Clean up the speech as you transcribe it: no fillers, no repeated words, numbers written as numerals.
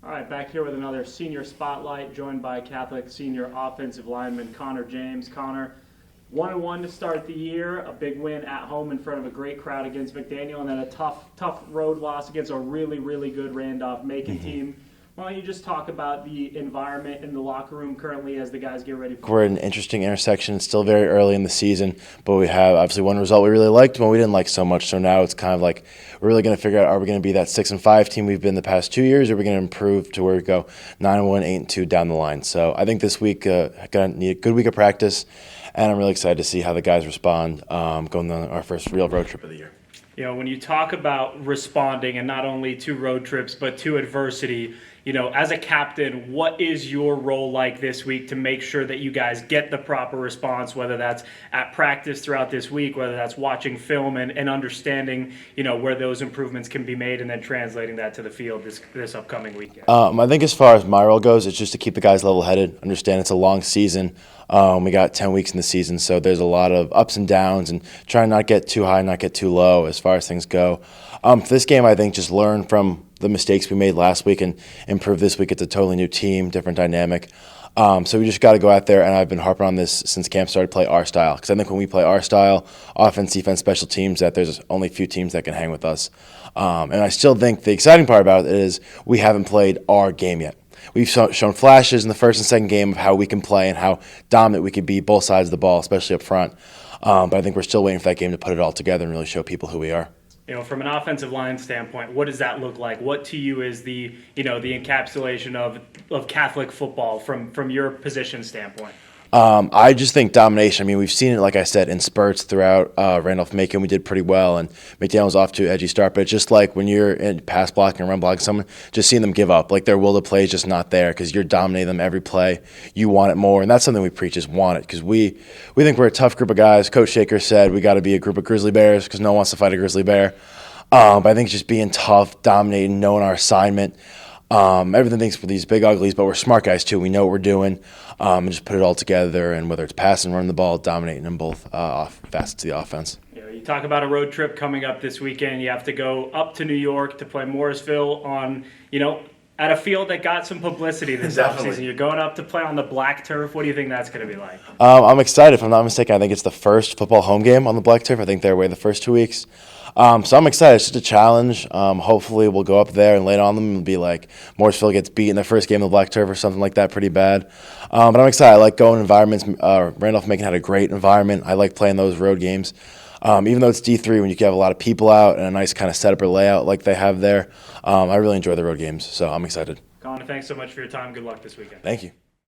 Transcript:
All right, back here with another senior spotlight, joined by Catholic senior offensive lineman Connor James. Connor, 1-1 to start the year, a big win at home in front of a great crowd against McDaniel, and then a tough road loss against a really good Randolph-Macon team. Why don't you just talk about the environment in the locker room currently as the guys get ready for We're at an interesting intersection. It's still very early in the season, but we have obviously one result we really liked, one we didn't like so much. So now it's kind of like we're really going to figure out, are we going to be that 6-5 team we've been the past 2 years, or are we going to improve to where we go 9-1, 8-2 down the line? So I think this week going to need a good week of practice, and I'm really excited to see how the guys respond going on our first real road trip of the year. You know, when you talk about responding, and not only to road trips, but to adversity, you know, as a captain, what is your role like this week to make sure that you guys get the proper response, whether that's at practice throughout this week, whether that's watching film and understanding, you know, where those improvements can be made and then translating that to the field this upcoming weekend? I think as far as my role goes, it's just to keep the guys level-headed, understand it's a long season. We got 10 weeks in the season, so there's a lot of ups and downs, and try and not get too high, not get too low as far as things go. For this game, I think just learn from the mistakes we made last week and improve this week. It's a totally new team, different dynamic. So we just got to go out there, and I've been harping on this since camp started, play our style. Because I think when we play our style, offense, defense, special teams, that there's only a few teams that can hang with us. And I still think the exciting part about it is we haven't played our game yet. We've shown flashes in the first and second game of how we can play and how dominant we can be both sides of the ball, especially up front. But I think we're still waiting for that game to put it all together and really show people who we are. You know, from an offensive line standpoint, what does that look like? What to you is the encapsulation of Catholic football from your position standpoint? I just think domination. I mean, we've seen it, like I said, in spurts throughout Randolph-Macon. We did pretty well, and McDaniel was off to an edgy start. But it's just like when you're in pass blocking and run blocking someone, just seeing them give up. Like their will to play is just not there because you're dominating them every play. You want it more, and that's something we preach is want it because we think we're a tough group of guys. Coach Shaker said we got to be a group of grizzly bears because no one wants to fight a grizzly bear. But I think just being tough, dominating, knowing our assignment. Everything thinks for these big uglies, but we're smart guys too. We know what we're doing, and just put it all together. And whether it's passing, running the ball, dominating them both facets of the offense. You talk about a road trip coming up this weekend. You have to go up to New York to play Morrisville on, at a field that got some publicity this offseason. You're going up to play on the black turf. What do you think that's going to be like? I'm excited. If I'm not mistaken, I think it's the first football home game on the black turf. I think they're away the first 2 weeks. So I'm excited. It's just a challenge. Hopefully we'll go up there and lay it on them and be like Morrisville gets beat in their first game of the black turf or something like that pretty bad. But I'm excited. I like going environments. Randolph-Macon had a great environment. I like playing those road games. Even though it's D3, when you can have a lot of people out and a nice kind of setup or layout like they have there, I really enjoy the road games. So I'm excited. Connor, thanks so much for your time. Good luck this weekend. Thank you.